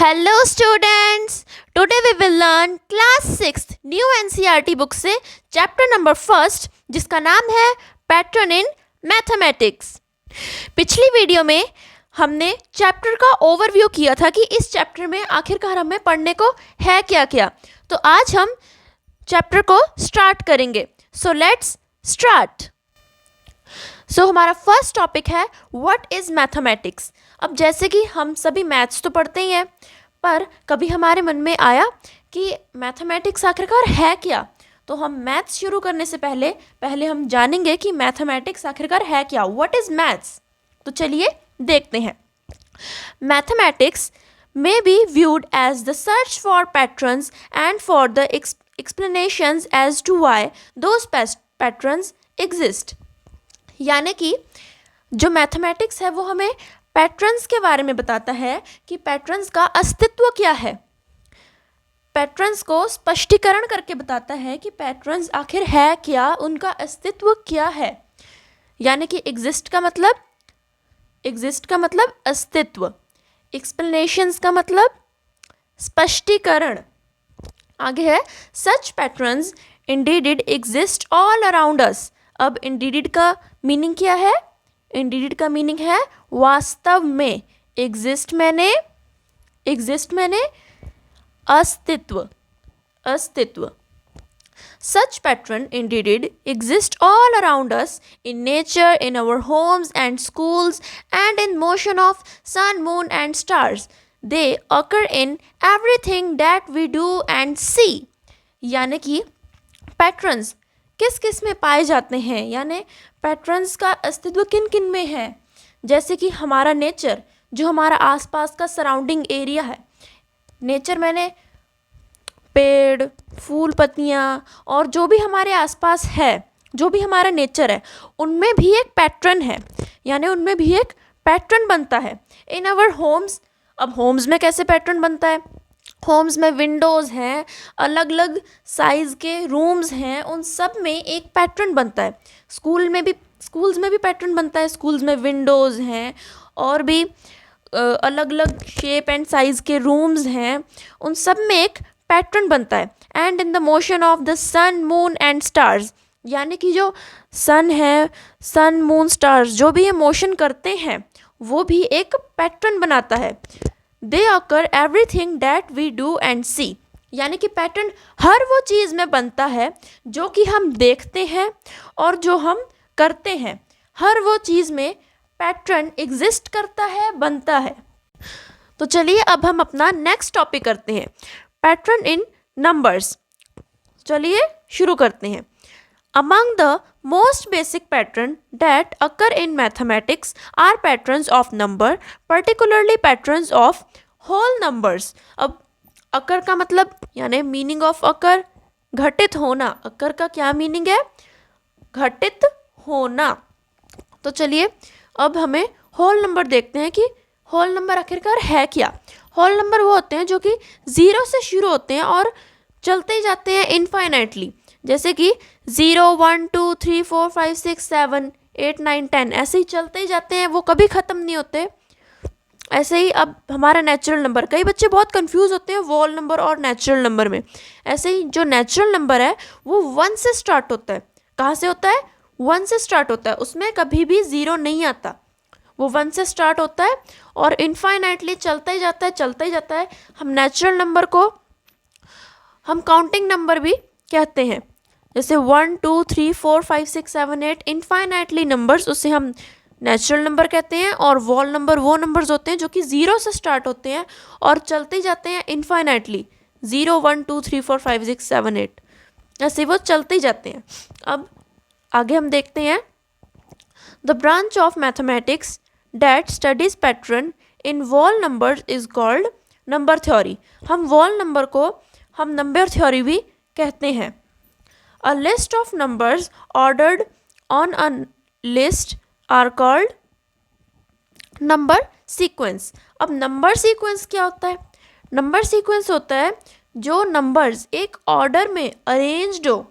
Hello students, today we will learn class 6 new NCERT book से chapter number first जिसका नाम है pattern in mathematics. पिछली video में हमने चैप्टर का ओवरव्यू किया था कि इस चैप्टर में आखिरकार हमें पढ़ने को है क्या क्या। तो आज हम चैप्टर को स्टार्ट करेंगे। So let's start. हमारा फर्स्ट टॉपिक है व्हाट इज़ मैथमेटिक्स। अब जैसे कि हम सभी मैथ्स तो पढ़ते ही हैं, पर कभी हमारे मन में आया कि मैथमेटिक्स आखिरकार है क्या। तो हम मैथ्स शुरू करने से पहले हम जानेंगे कि मैथमेटिक्स आखिरकार है क्या, व्हाट इज़ मैथ्स। तो चलिए देखते हैं। Mathematics may be viewed as the search for patterns and for the explanations as to why those patterns exist। यानी कि जो मैथमेटिक्स है वो हमें पैटर्न्स के बारे में बताता है कि पैटर्न्स का अस्तित्व क्या है। पैटर्न्स को स्पष्टीकरण करके बताता है कि पैटर्न्स आखिर है क्या, उनका अस्तित्व क्या है। यानी कि एग्जिस्ट का मतलब अस्तित्व, एक्सप्लेनेशंस का मतलब स्पष्टीकरण। आगे है such patterns indeed exist all around us. अब इंडीड का मीनिंग क्या है? इंडीड का मीनिंग है वास्तव में। एग्जिस्ट मैंने अस्तित्व। Such pattern indeed exist all around us in nature, in our homes and schools, and in motion of sun, moon and stars. They occur in everything that we do and see. यानी कि patterns किस किस में पाए जाते हैं, यानी patterns का अस्तित्व किन किन में है। जैसे कि हमारा नेचर, जो हमारा आसपास का सराउंडिंग एरिया है। नेचर मैंने पेड़, फूल, पत्तियाँ और जो भी हमारे आसपास है, जो भी हमारा नेचर है, उनमें भी एक पैटर्न है, यानी उनमें भी एक पैटर्न बनता है। इन आवर होम्स, अब होम्स में कैसे पैटर्न बनता है? होम्स में विंडोज़ हैं, अलग अलग साइज़ के रूम्स हैं, उन सब में एक पैटर्न बनता है। स्कूल्स में भी पैटर्न बनता है। स्कूल्स में विंडोज़ हैं और भी अलग अलग शेप एंड साइज़ के रूम्स हैं, उन सब में एक पैटर्न बनता है। And in the motion of the sun, moon and stars, यानी कि जो सन है, सन, मून, स्टार्स जो भी ये मोशन करते हैं वो भी एक पैटर्न बनाता है। They occur everything that we do and see, यानी कि पैटर्न हर वो चीज़ में बनता है जो कि हम देखते हैं और जो हम करते हैं। हर वो चीज़ में पैटर्न एग्जिस्ट करता है, बनता है। तो चलिए अब हम अपना नेक्स्ट टॉपिक करते हैं, पैटर्न इन नंबर्स। चलिए शुरू करते हैं। Among the most basic pattern that occur in mathematics are patterns of number, particularly patterns of whole numbers। अब occur का मतलब यानी meaning of occur, घटित होना। occur का क्या meaning है? घटित होना। तो चलिए अब हमें whole number देखते हैं कि whole number आखिरकार है क्या। whole number वो होते हैं जो कि 0 से शुरू होते हैं और चलते ही जाते हैं इनफाइनाइटली। जैसे कि 0, 1, 2, 3, 4, 5, 6, 7, 8, 9, 10 ऐसे ही चलते ही जाते हैं, वो कभी ख़त्म नहीं होते। ऐसे ही अब हमारा नेचुरल नंबर, कई बच्चे बहुत कंफ्यूज होते हैं वॉल नंबर और नेचुरल नंबर में। ऐसे ही जो नेचुरल नंबर है वो 1 से स्टार्ट होता है। कहाँ से होता है? 1 से स्टार्ट होता है, उसमें कभी भी 0 नहीं आता। वो 1 से स्टार्ट होता है और इनफाइनाइटली चलता ही जाता है। हम नेचुरल नंबर को हम काउंटिंग नंबर भी कहते हैं। जैसे 1, 2, 3, 4, 5, 6, 7, 8 इनफाइनाइटली नंबर्स, उसे हम नेचुरल नंबर कहते हैं। और वॉल नंबर वो नंबर्स होते हैं जो कि 0 से स्टार्ट होते हैं और चलते ही जाते हैं इनफाइनाइटली। 0, 1, 2, 3, 4, 5, 6, 7, 8 ऐसे वो चलते ही जाते हैं। अब आगे हम देखते हैं the branch of mathematics that studies pattern in whole numbers is called number theory। हम whole number को हम number theory भी कहते हैं। A list of numbers ordered on a list are called number sequence। अब number sequence क्या होता है? number sequence होता है जो numbers एक order में arranged हो,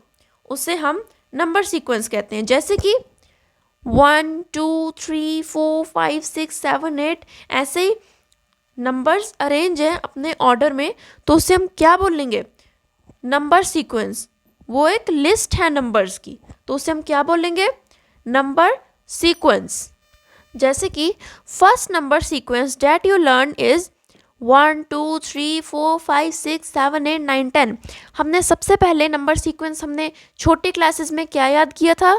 उसे हम number sequence कहते हैं। जैसे कि 1, 2, 3, 4, 5, 6, 7, 8 ऐसे ही नंबर्स अरेंज हैं अपने ऑर्डर में, तो उसे हम क्या बोलेंगे? Number sequence. वो एक लिस्ट है नंबर्स की, तो उसे हम क्या बोलेंगे? Number sequence. जैसे कि first number sequence that you learn is 1 2 3 4 5 6 7 8 9 10। हमने सबसे पहले नंबर सीक्वेंस हमने छोटी क्लासेस में क्या याद किया था?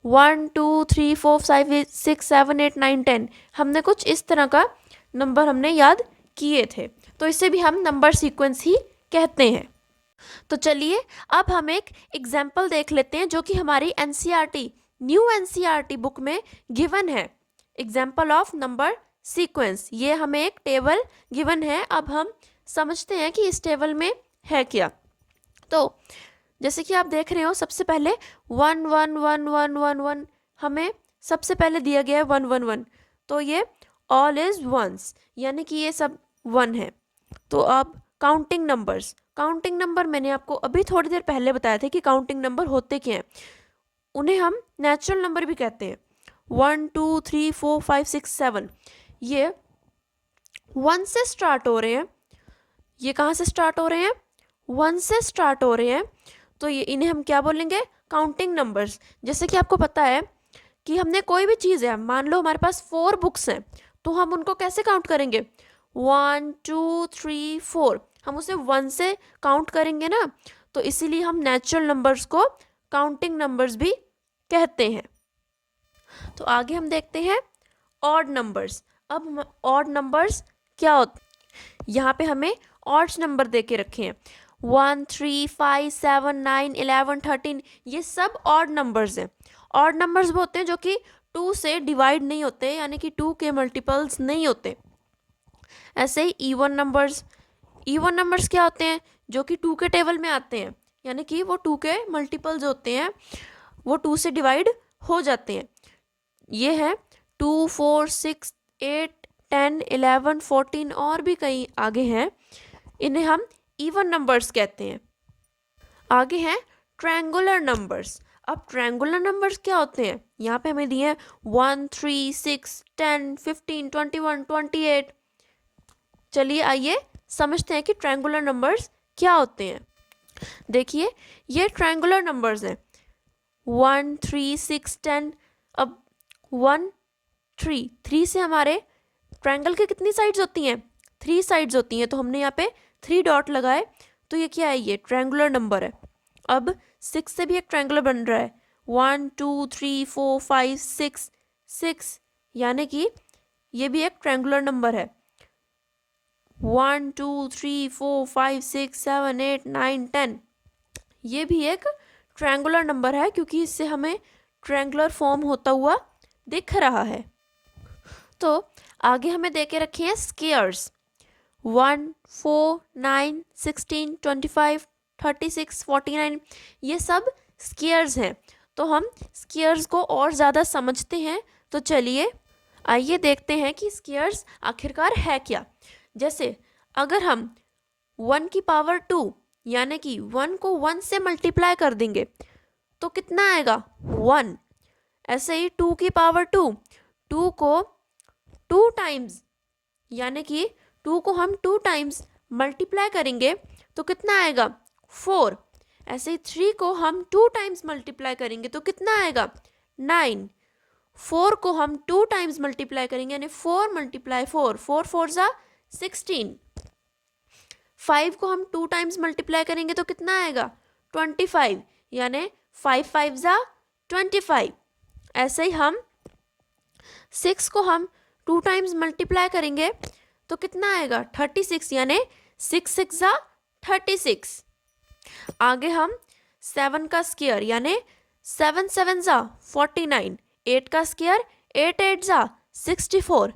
1 2 3 4 5 6 7 8 9 10। हमने कुछ इस तरह का नंबर हमने याद किए थे, तो इसे भी हम नंबर सीक्वेंस ही कहते हैं। तो चलिए अब हम एक एग्जाम्पल देख लेते हैं जो कि हमारी एनसीईआरटी, न्यू एनसीईआरटी बुक में गिवन है। एग्जाम्पल ऑफ नंबर सीक्वेंस, ये हमें एक टेबल गिवन है। अब हम समझते हैं कि इस टेबल में है क्या। तो जैसे कि आप देख रहे हो, सबसे पहले 1 1 1 1 1 1 हमें सबसे पहले दिया गया है 1 1 1, तो ये ऑल इज वंस, यानी कि ये सब 1 है। तो अब काउंटिंग नंबर्स, काउंटिंग नंबर मैंने आपको अभी थोड़ी देर पहले बताया था कि काउंटिंग नंबर होते क्या हैं। उन्हें हम नेचुरल नंबर भी कहते हैं। 1 2 3 4 5 6 7 ये 1 से स्टार्ट हो रहे हैं। ये कहाँ से स्टार्ट हो रहे हैं? 1 से स्टार्ट हो रहे हैं, तो ये इन्हें हम क्या बोलेंगे? Counting numbers. जैसे कि आपको पता है कि हमने कोई भी चीज़ है, मान लो हमारे पास 4 बुक्स हैं, तो हम उनको कैसे काउंट करेंगे? 1 2 3 4, हम उसे 1 से काउंट करेंगे ना, तो इसीलिए हम नेचुरल नंबर्स को काउंटिंग नंबर्स भी कहते हैं। तो आगे हम देखते हैं ऑड नंबर्स। अब ऑड नंबर्स क्या होते हैं? यहाँ पे हमें ऑड्स नंबर दे के रखे हैं 1 3 5 7 9 11 13, ये सब ऑड नंबर्स हैं। ऑड नंबर्स वो होते हैं जो कि 2 से डिवाइड नहीं होते, यानी कि 2 के मल्टीपल्स नहीं होते। ऐसे ही इवन नंबर्स, इवन नंबर्स क्या होते हैं? जो कि 2 के टेबल में आते हैं, यानी कि वो 2 के मल्टीपल्स होते हैं, वो 2 से डिवाइड हो जाते हैं। ये है 2 4 6 8 10 11 14 और भी कई आगे हैं, इन्हें हम इवन नंबर्स कहते हैं। आगे हैं ट्रायंगुलर नंबर्स। अब ट्रायंगुलर नंबर्स क्या होते हैं? यहाँ पे हमें दिए हैं 1 3 6 10 15 21 28। चलिए आइए समझते हैं कि ट्रायंगुलर नंबर्स क्या होते हैं। देखिए ये ट्रायंगुलर नंबर्स हैं 1 3 6 10। अब 1 3 3 से हमारे ट्रायंगल के कितनी साइड्स होती हैं? 3 साइड्स होती हैं, तो हमने यहाँ पे 3 डॉट लगाए, तो ये क्या है? ये ट्रायंगुलर नंबर है। अब 6 से भी एक ट्रायंगुलर बन रहा है 1 2 3 4 5 6 6, यानी कि ये भी एक ट्रायंगुलर नंबर है। 1 2 3 4 5 6 7 8 9 10, ये भी एक ट्रायंगुलर नंबर है, क्योंकि इससे हमें ट्रायंगुलर फॉर्म होता हुआ दिख रहा है। तो आगे हमें दे के रखे हैं स्केयर्स 1 4 9 16 25 36 49, ये सब स्केयर्स हैं। तो हम स्केयर्स को और ज़्यादा समझते हैं, तो चलिए आइए देखते हैं कि स्केयर्स आखिरकार है क्या। जैसे अगर हम 1 की पावर 2, यानी कि 1 को 1 से मल्टीप्लाई कर देंगे तो कितना आएगा? 1। ऐसे ही 2 की पावर 2, 2 को 2 टाइम्स, यानी कि 2 को हम 2 टाइम्स मल्टीप्लाई करेंगे तो कितना आएगा? 4। ऐसे ही 3 को हम 2 टाइम्स मल्टीप्लाई करेंगे तो कितना आएगा? 9। 4 को हम 2 टाइम्स मल्टीप्लाई करेंगे, यानी 4 मल्टीप्लाई 4, 4 4 ज़ा 16। 5 को हम 2 टाइम्स मल्टीप्लाई करेंगे तो कितना आएगा? 25, यानी 5 5 ज़ा 25। ऐसे ही हम 6 को हम 2 टाइम्स मल्टीप्लाई करेंगे तो कितना आएगा? 36, यानी 6 6 ज़ा 36। आगे हम 7 का स्क्वायर, यानी 7 7 ज़ा 49। 8 का स्क्वायर 8 8 ज़ा 64।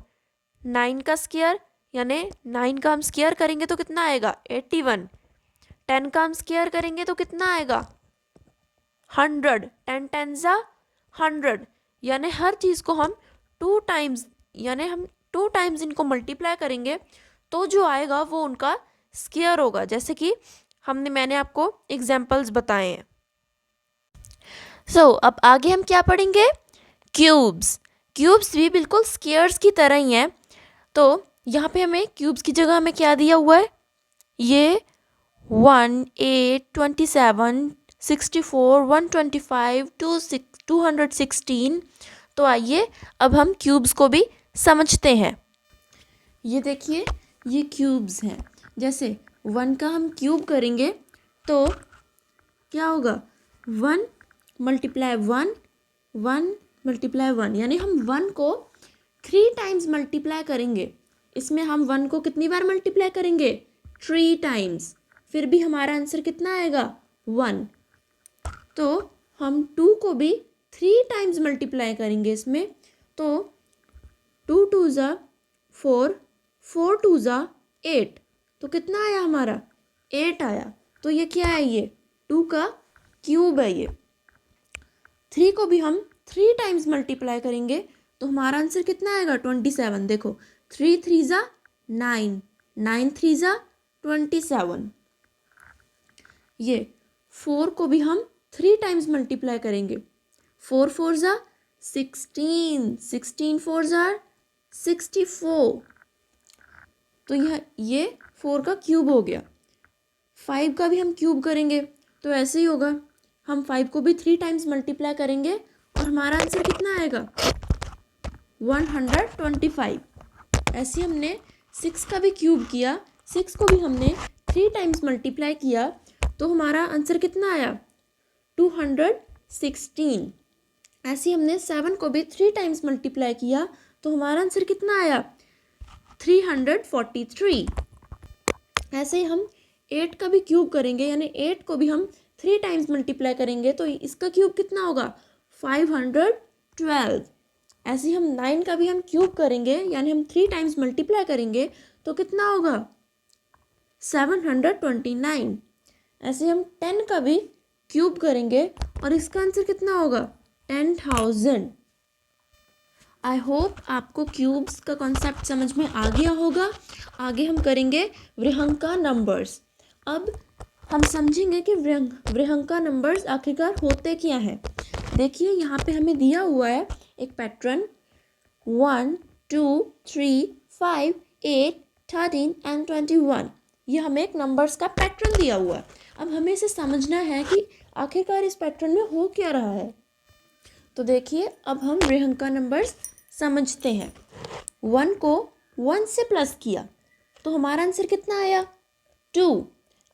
9 का स्क्वायर, यानी 9 का हम स्क्वायर करेंगे तो कितना आएगा? 81। 10 का हम स्क्वायर करेंगे तो कितना आएगा? 100। 10 10 ज़ा 100, यानी हर चीज़ को हम 2 टाइम्स, यानी हम 2 टाइम्स इनको मल्टीप्लाई करेंगे तो जो आएगा वो उनका स्क्वायर होगा, जैसे कि मैंने आपको एग्जाम्पल्स बताए हैं। अब आगे हम क्या पढ़ेंगे? क्यूब्स। क्यूब्स भी बिल्कुल स्क्वायर्स की तरह ही हैं। तो यहाँ पे हमें क्यूब्स की जगह हमें क्या दिया हुआ है, ये 1, 8, 27, 64, 125, 216। तो आइए अब हम क्यूब्स को भी समझते हैं। ये देखिए, ये क्यूब्स हैं। जैसे 1 का हम क्यूब करेंगे तो क्या होगा, 1 मल्टीप्लाई 1, 1 मल्टीप्लाई 1, यानी हम 1 को 3 टाइम्स मल्टीप्लाई करेंगे। इसमें हम 1 को कितनी बार मल्टीप्लाई करेंगे, 3 टाइम्स। फिर भी हमारा आंसर कितना आएगा, 1। तो हम 2 को भी 3 टाइम्स मल्टीप्लाई करेंगे इसमें। तो 2 2 ज़ा 4, 4 2 ज़ा 8, तो कितना आया हमारा, 8 आया। तो ये क्या है, ये 2 का क्यूब है। ये 3 को भी हम 3 टाइम्स मल्टीप्लाई करेंगे तो हमारा आंसर कितना आएगा, 27। देखो 3 3 ज़ा 9, 9 3 ज़ा 27। ये 4 को भी हम 3 टाइम्स मल्टीप्लाई करेंगे। 4 4 ज़ा 16, 16 4 ज़ा 64। तो ये 4 का क्यूब हो गया। 5 का भी हम क्यूब करेंगे तो ऐसे ही होगा, हम 5 को भी 3 टाइम्स मल्टीप्लाई करेंगे और हमारा आंसर कितना आएगा, 125। ऐसे हमने 6 का भी क्यूब किया, 6 को भी हमने 3 टाइम्स मल्टीप्लाई किया तो हमारा आंसर कितना आया, 216। ऐसे हमने 7 को भी 3 टाइम्स मल्टीप्लाई किया तो हमारा आंसर कितना आया, 343। ऐसे ही हम 8 का भी क्यूब करेंगे, यानी 8 को भी हम 3 टाइम्स मल्टीप्लाई करेंगे तो इसका क्यूब कितना होगा, 512। ऐसे ही हम 9 का भी हम क्यूब करेंगे, यानी हम 3 टाइम्स मल्टीप्लाई करेंगे तो कितना होगा, 729। ऐसे हम 10 का भी क्यूब करेंगे और इसका आंसर कितना होगा, 10,000। आई होप आपको क्यूब्स का कॉन्सेप्ट समझ में आ गया होगा। आगे हम करेंगे वृहंका नंबर्स। अब हम समझेंगे कि वृहंका नंबर्स आखिरकार होते क्या हैं। देखिए यहाँ पे हमें दिया हुआ है एक पैटर्न, 1 2 3 5 8 13 एंड 21। ये हमें एक नंबर्स का पैटर्न दिया हुआ है। अब हमें इसे समझना है कि आखिरकार इस पैटर्न में हो क्या रहा है। तो देखिए अब हम वृहंका नंबर्स समझते हैं। 1 को 1 से प्लस किया तो हमारा आंसर कितना आया, 2।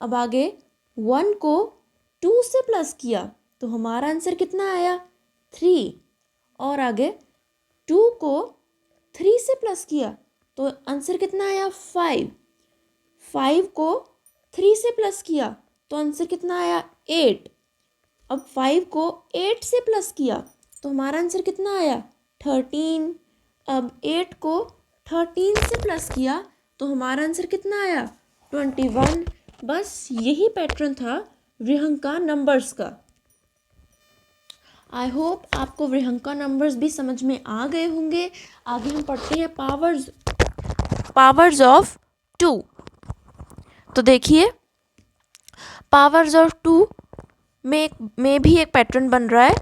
अब आगे 1 को 2 से प्लस किया तो हमारा आंसर कितना आया, 3। और आगे 2 को 3 से प्लस किया तो आंसर कितना आया, 5। 5 को 3 से प्लस किया तो आंसर कितना आया, 8। अब 5 को 8 से प्लस किया तो हमारा आंसर कितना आया, 13। अब 8 को 13 से प्लस किया तो हमारा आंसर कितना आया, 21। बस यही पैटर्न था वृहंका नंबर्स का। आई होप आपको वृहंका नंबर्स भी समझ में आ गए होंगे। आगे हम पढ़ते हैं पावर्स ऑफ 2। तो देखिए पावर्स ऑफ 2 में भी एक पैटर्न बन रहा है,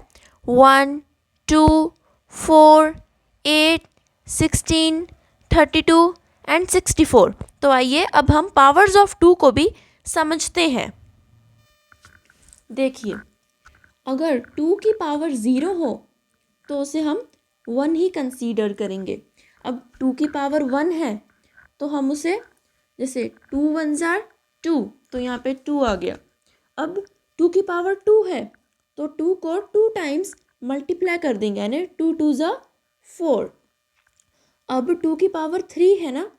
1 2 4 8 16 32 एंड 64। तो आइए अब हम पावर्स ऑफ 2 को भी समझते हैं। देखिए अगर 2 की पावर 0 हो तो उसे हम 1 ही कंसीडर करेंगे। अब 2 की पावर 1 है तो हम उसे, जैसे 2 1 ज़ार 2, तो यहाँ पे 2 आ गया। अब 2 की पावर 2 है तो 2 को 2 टाइम्स मल्टीप्लाई कर देंगे, यानी 2 2 ज़ा 4। अब 2 की पावर 3 है ना,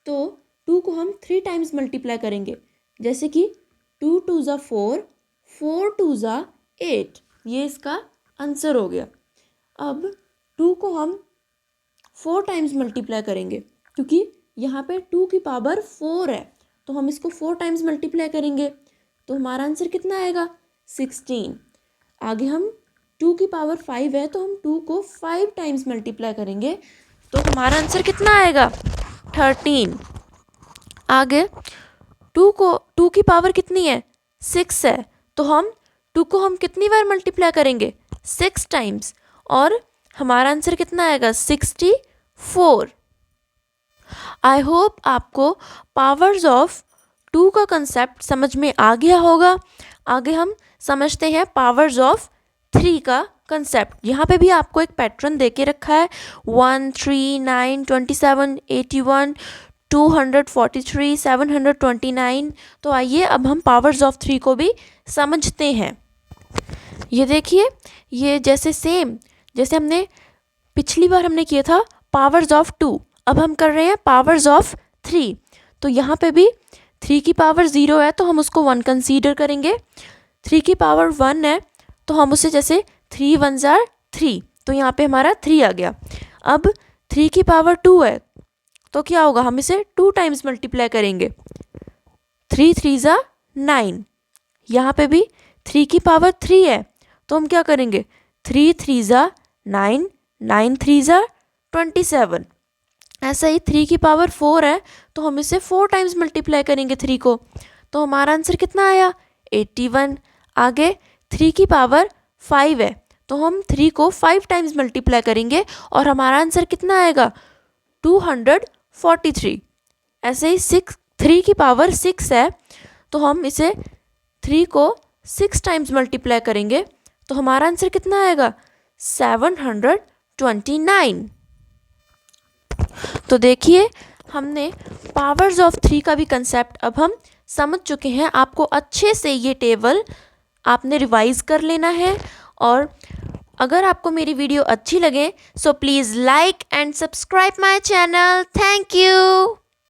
तो 2 को हम 3 टाइम्स मल्टीप्लाई करेंगे, जैसे कि 2 2 ज़ा 4, 4 2 ज़ा 8। ये इसका आंसर हो गया। अब 2 को हम 4 टाइम्स मल्टीप्लाई करेंगे, क्योंकि यहाँ पे 2 की पावर 4 है तो हम इसको 4 टाइम्स मल्टीप्लाई करेंगे तो हमारा आंसर कितना आएगा, 16। आगे हम 2 की पावर 5 है तो हम 2 को 5 टाइम्स मल्टीप्लाई करेंगे तो हमारा आंसर कितना आएगा, 13। आगे 2 की पावर कितनी है, 6 है, तो हम 2 को हम कितनी बार मल्टीप्लाई करेंगे, 6 टाइम्स, और हमारा आंसर कितना आएगा, 64। आई होप आपको पावर्स ऑफ 2 का कंसेप्ट समझ में आ गया होगा। आगे हम समझते हैं पावर्स ऑफ 3 का कंसेप्ट। यहाँ पे भी आपको एक पैटर्न दे के रखा है 1, 3, 9, 27, 81, 243, 729। तो आइए अब हम पावर्स ऑफ 3 को भी समझते हैं। ये देखिए, ये जैसे हमने पिछली बार हमने किया था पावर्स ऑफ 2, अब हम कर रहे हैं पावर्स ऑफ 3। तो यहाँ पे भी 3 की पावर 0 है तो हम उसको 1 कंसीडर करेंगे। 3 की पावर 1 है तो हम उसे जैसे 3 1s are 3, तो यहाँ पे हमारा 3 आ गया। अब 3 की पावर 2 है तो क्या होगा, हम इसे 2 टाइम्स मल्टीप्लाई करेंगे। 3 3s are 9। यहाँ पे भी 3 की पावर 3 है तो हम क्या करेंगे, 3 3s are 9, 9 3s are 27। ऐसा ही 3 की पावर 4 है तो हम इसे 4 टाइम्स मल्टीप्लाई करेंगे 3 को, तो हमारा आंसर कितना आया, 81। आगे 3 की पावर 5 है तो हम 3 को 5 टाइम्स मल्टीप्लाई करेंगे और हमारा आंसर कितना आएगा, 243। ऐसे ही 3 की पावर 6 है तो हम इसे 3 को 6 टाइम्स मल्टीप्लाई करेंगे तो हमारा आंसर कितना आएगा, 729। तो देखिए, हमने पावर्स ऑफ 3 का भी कंसेप्ट अब हम समझ चुके हैं। आपको अच्छे से ये टेबल आपने रिवाइज कर लेना है। और अगर आपको मेरी वीडियो अच्छी लगे so please like and subscribe my channel. Thank you.